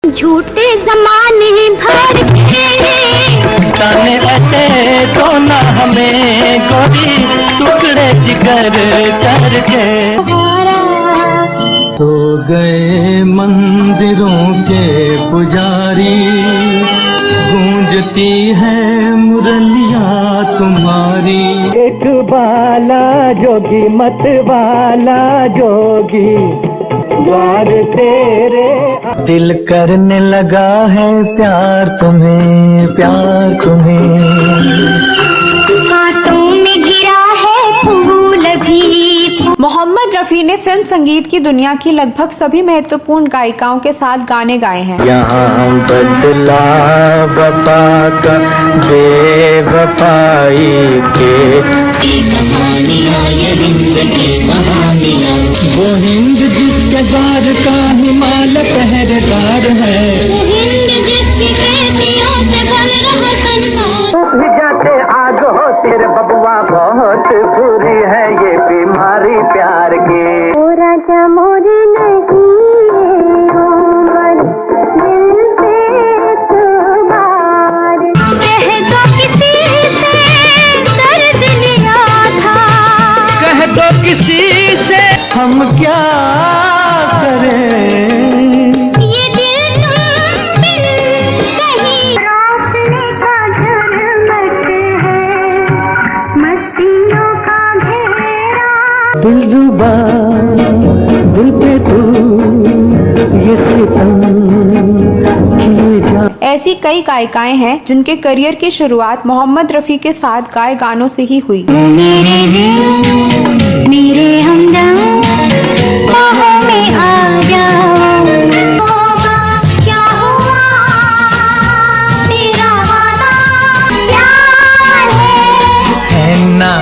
झूठे जमाने भर के ताने ऐसे तो ना हमें गोरी टुकड़े जिगर करके। तो गए मंदिरों के पुजारी, गूंजती है मुरलियाँ तुम्हारी। एक बाला जोगी मत वाला जोगी, द्वार तेरे दिल करने लगा है प्यार तुम्हें, प्यार तुम्हें। हाथों में घिरा है फूल भी। मोहम्मद रफी ने फिल्म संगीत की दुनिया की लगभग सभी महत्वपूर्ण गायिकाओं के साथ गाने गाए हैं। यहाँ बदला वफा का बेवफाई के वो हिंद जिसके बार का हिमाल पहरेदार है, जाते आग हो तेरे बबुआ, बहुत बुरी है ये बीमारी प्यार की। ओ राजा मोरी नहीं उम्र दिल पे तुम्हार, कह दो किसी से दर्द लिया था, कह दो किसी से हम क्या करें। ये दिल तुम बिन कहीं रोशनी का झरमट है, मस्तियों का घेरा। दिलरुबा दिल पे तू ये सितम किए जा। ऐसी कई गायिकाएं हैं जिनके करियर की शुरुआत मोहम्मद रफी के साथ गाए गानों से ही हुई। मेरे हमदम बाहों में आ जाओ, क्या हुआ तेरा वादा प्यार है। ना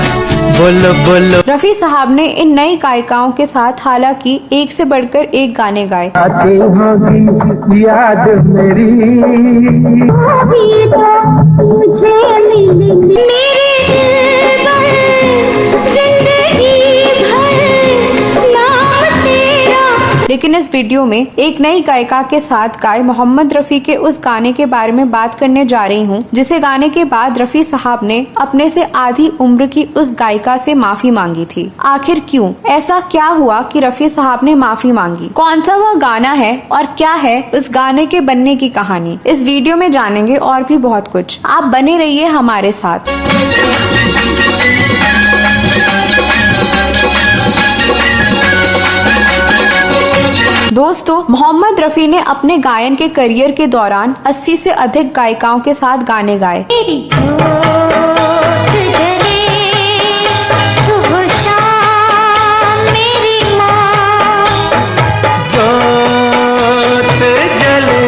बोलो बोलो। रफी साहब ने इन नई गायिकाओं के साथ हालांकि एक से बढ़कर एक गाने गाए। आती होगी याद मेरी, अभी तो मुझे मिली मेरे दिल पर जिंदगी भर नाम तेरा। लेकिन इस वीडियो में एक नई गायिका के साथ गाए मोहम्मद रफी के उस गाने के बारे में बात करने जा रही हूँ, जिसे गाने के बाद रफी साहब ने अपने से आधी उम्र की उस गायिका से माफी मांगी थी। आखिर क्यों? ऐसा क्या हुआ कि रफी साहब ने माफी मांगी? कौन सा वह गाना है और क्या है उस गाने के बनने की कहानी? इस वीडियो में जानेंगे और भी बहुत कुछ। आप बने रहिए हमारे साथ। दोस्तों, मोहम्मद रफी ने अपने गायन के करियर के दौरान 80 से अधिक गायिकाओं के साथ गाने गाए। तेरी जोत जले सुबह शाम मेरी माँ, जोत जले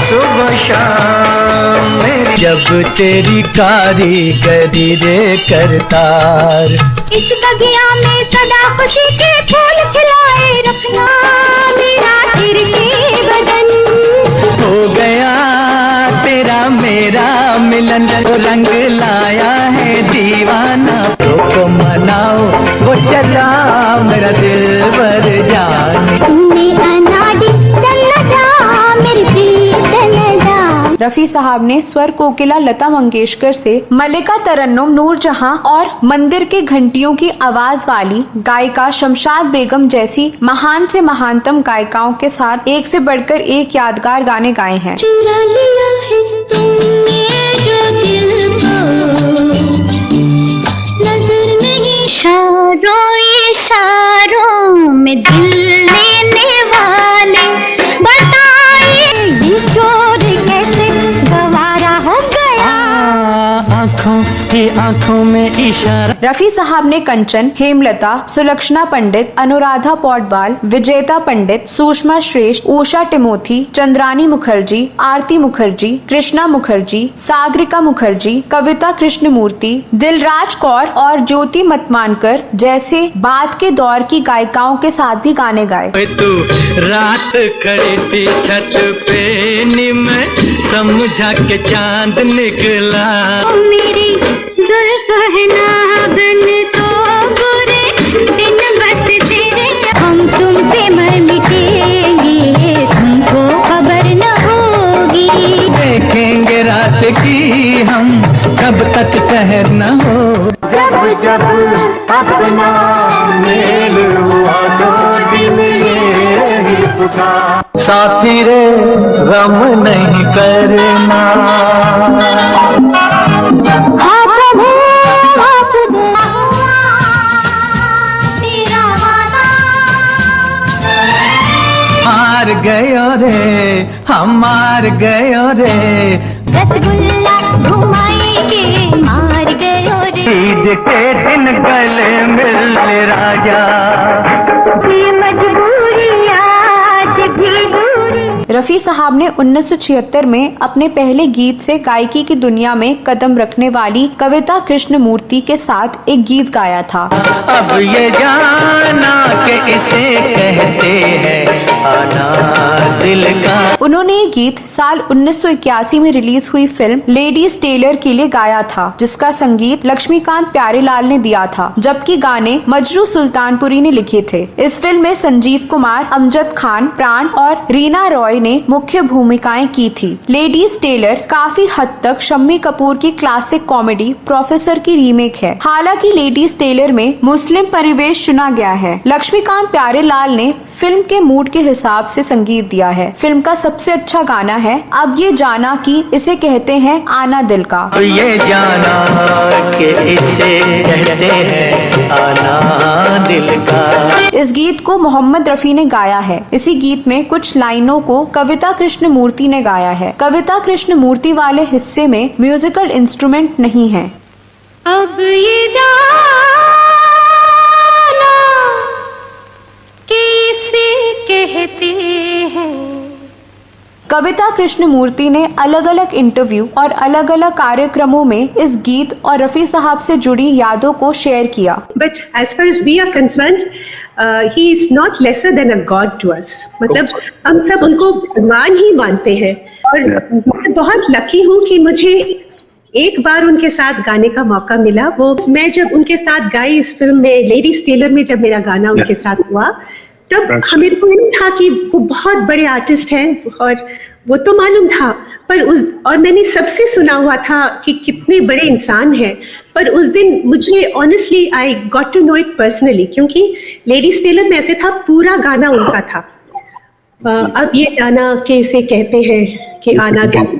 सुबह शाम मेरी, जब तेरी कारीगरी रे करतार। इस बगिया में सदा खुशी के फूल खिलाए रखना, मेरा तिरके बदन हो गया तेरा मेरा मिलन, रंग लाया है दीवाना। तो मनाओ वो चला मेरा दिल भर जाने। तुमने अनाड़ी चलना जा मेरी प्रीत न जा। रफी साहब ने स्वर कोकिला लता मंगेशकर से मलिका तरन्नुम, नूरजहां और मंदिर के घंटियों की आवाज वाली गायिका शमशाद बेगम जैसी महान से महानतम गायिकाओं के साथ एक से बढ़कर एक यादगार गाने गाए हैं। चुरा लिया है तुमने जो दिल को, नजर नहीं इशारों में दिल लेने वाले, बताइए ये चोर कैसे गवारा हो गया। आँखों की आँखों में इशारा। रफी साहब ने कंचन, हेमलता, सुलक्षणा पंडित, अनुराधा पौडवाल, विजेता पंडित, सुषमा श्रेष्ठ, उषा टिमोथी, चंद्रानी मुखर्जी, आरती मुखर्जी, कृष्णा मुखर्जी, सागरिका मुखर्जी, कविता कृष्णमूर्ति, दिलराज कौर और ज्योति मतमानकर जैसे बाद के दौर की गायिकाओं के साथ भी गाने गाए। तू रात खड़ी थी छत पे, निम समझा के चांद निकला। मेरी जुल्फ है नागन तो बुरे दिन बस तेरे, हम तुम पे मर मिटेंगे, तुमको खबर हम कब तक सहर न हो। जब जब अपना मेल हुआ तो दिन ये पुकार, साथी रे गम नहीं करना। हाथ दे तेरा वादा, हार गयो रे हम हार गयो रे, रसगुल्ला घुमाएंगे मार गयो रे। ईद के दिन गले मिलने राजा, ये मजबूरी आज भी दूरी। रफी साहब ने 1976 में अपने पहले गीत से गायकी की दुनिया में कदम रखने वाली कविता कृष्णमूर्ति के साथ एक गीत गाया था। अब ये जाना कि इसे कहते हैं आना दिल का। उन्होंने ये गीत साल 1981 में रिलीज हुई फिल्म लेडीज टेलर के लिए गाया था, जिसका संगीत लक्ष्मीकांत प्यारेलाल ने दिया था, जबकि गाने मजरू सुल्तानपुरी ने लिखे थे। इस फिल्म में संजीव कुमार, अमजद खान, प्राण और रीना रॉय ने मुख्य भूमिकाएं की थी। लेडीज टेलर काफी हद तक शम्मी कपूर की क्लासिक कॉमेडी प्रोफेसर की रीमेक है। हालांकि लेडीज टेलर में मुस्लिम परिवेश चुना गया है। लक्ष्मीकांत प्यारेलाल ने फिल्म के मूड के हिसाब से संगीत दिया है। फिल्म का सबसे अच्छा गाना है अब ये जाना कि इसे कहते हैं आना दिल का। अब ये जाना कि इसे कहते हैं आना दिल का। इस गीत को मोहम्मद रफी ने गाया है। इसी गीत में कुछ लाइनों को कविता कृष्णमूर्ति ने गाया है। कविता कृष्णमूर्ति वाले हिस्से में म्यूजिकल इंस्ट्रूमेंट नहीं है। अब ये जाना कैसे कहते हैं। कविता कृष्णमूर्ति ने अलग अलग इंटरव्यू और अलग अलग कार्यक्रमों में इस गीत और रफी साहब से जुड़ी यादों को शेयर किया। But as far as we are concerned, he is not lesser than a god to us. मतलब हम सब उनको भगवान ही मानते हैं और मैं बहुत लकी हूँ कि मुझे एक बार उनके साथ गाने का मौका मिला। वो मैं जब उनके साथ गाई इस फिल्म में लेडीज टेलर में, जब मेरा गाना उनके साथ हुआ तब हमें को नहीं था कि वो बहुत बड़े आर्टिस्ट हैं, और वो तो मालूम था पर और मैंने सबसे सुना हुआ था कि कितने बड़े इंसान हैं, पर उस दिन मुझे honestly I got to know it personally, क्योंकि लेडीज टेलर में ऐसे था पूरा गाना उनका था। अब ये जाना कैसे कहते हैं कि आना दिल।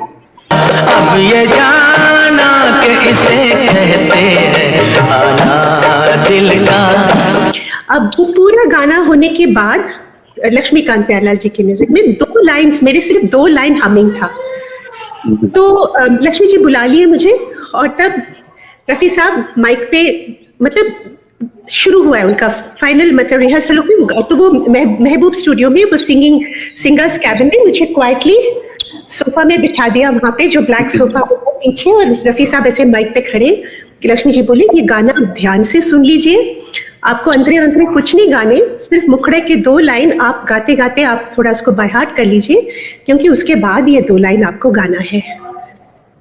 अब ये जाना कि इसे कहते हैं आना दिल का। अब वो पूरा गाना होने के बाद लक्ष्मीकांत प्यारेलाल जी की म्यूजिक में 2 लाइन्स, मेरे सिर्फ 2 लाइन हमिंग था, तो लक्ष्मी जी बुला लिए मुझे और तब रफी साहब माइक पे, मतलब शुरू हुआ है उनका फाइनल मतलब रिहर्सल होगी, तो वो महबूब स्टूडियो में वो सिंगर्स कैबिन में मुझे क्वाइटली सोफा में बिठा दिया वहां पे, जो ब्लैक सोफा पीछे, और रफी साहब ऐसे माइक पे खड़े कि लक्ष्मी जी बोले ये गाना ध्यान से सुन लीजिए, आपको अंतरे अंतरे कुछ नहीं गाने, सिर्फ मुखड़े के 2 लाइन आप गाते गाते आप थोड़ा उसको बाय हार्ट कर लीजिए, क्योंकि उसके बाद ये 2 लाइन आपको गाना है।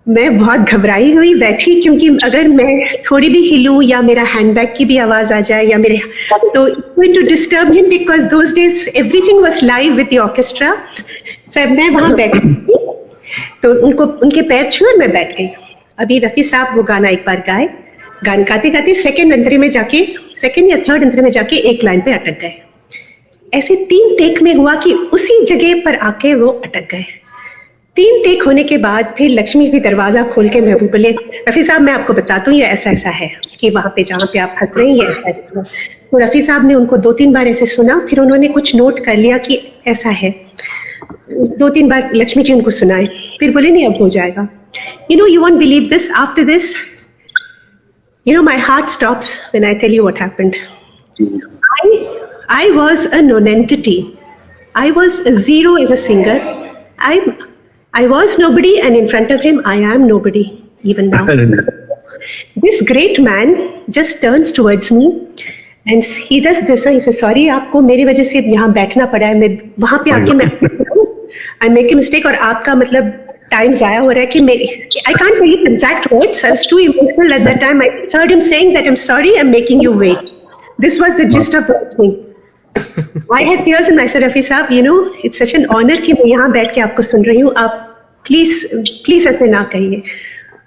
मैं बहुत घबराई हुई बैठी, क्योंकि अगर मैं थोड़ी भी हिलूं या मेरा हैंडबैग की भी आवाज आ जाए या मेरे, तो it's going to disturb him, because those days everything was live with the orchestra. Sir मैं वहां बैठी तो उनके पैर छुए और मैं बैठ गई। अभी रफी साहब वो गाना एक बार गाए, गान गाते गाते सेकंड अंतरे में जाके, सेकंड या थर्ड अंतरे में जाके एक लाइन पे अटक गए। ऐसे 3 टेक में हुआ कि उसी जगह पर आके वो अटक गए। 3 टेक होने के बाद फिर लक्ष्मी जी दरवाजा खोल के महबूब बोले रफी साहब मैं आपको बताता हूँ ये ऐसा ऐसा है कि वहां पे जहाँ पे आप हंस रहे हैं ऐसा ऐसा। तो रफी साहब ने उनको 2-3 बार ऐसे सुना, फिर उन्होंने कुछ नोट कर लिया कि ऐसा है। 2-3 बार लक्ष्मी जी उनको सुनाए, फिर बोले नहीं अब हो जाएगा। You know, you won't believe this. After this, you know, my heart stops when I tell you what happened. I was a non-entity. I was a zero as a singer. I was nobody, and in front of him, I am nobody even now. This great man just turns towards me and he does this. He says, "Sorry, आपको मेरी वजह से यहाँ बैठना पड़ा है। मैं वहाँ पे आके मैं I make a mistake और आपका मतलब टाइम जाया हो रहा है कि मेरी I can't tell you the exact words. I was too emotional at that time. I just heard him saying that I'm sorry, I'm making you wait. This was the gist of the thing. I had tears and I said, Rafi साहब, you know, it's such an honor कि मैं यहाँ बैठ के आपको सुन रही हूँ. आप प्लीज ऐसे ना कहिए.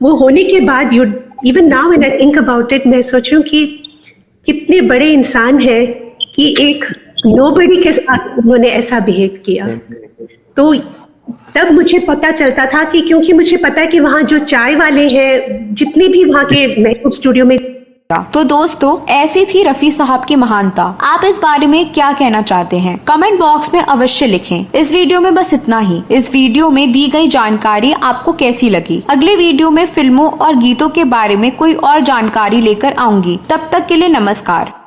वो होने के बाद even now when I think about it, मैं सोच रही हूँ कि कितने बड़े इंसान है कि एक नोबडी के साथ उन्होंने ऐसा बिहेव किया। तो तब मुझे पता चलता था कि, क्योंकि मुझे पता है कि वहाँ जो चाय वाले हैं, जितने भी वहाँ के महबूब स्टूडियो में। तो दोस्तों, ऐसी थी रफी साहब की महानता। आप इस बारे में क्या कहना चाहते हैं? कमेंट बॉक्स में अवश्य लिखें। इस वीडियो में बस इतना ही। इस वीडियो में दी गई जानकारी आपको कैसी लगी? अगले वीडियो में फिल्मों और गीतों के बारे में कोई और जानकारी लेकर आऊंगी। तब तक के लिए नमस्कार।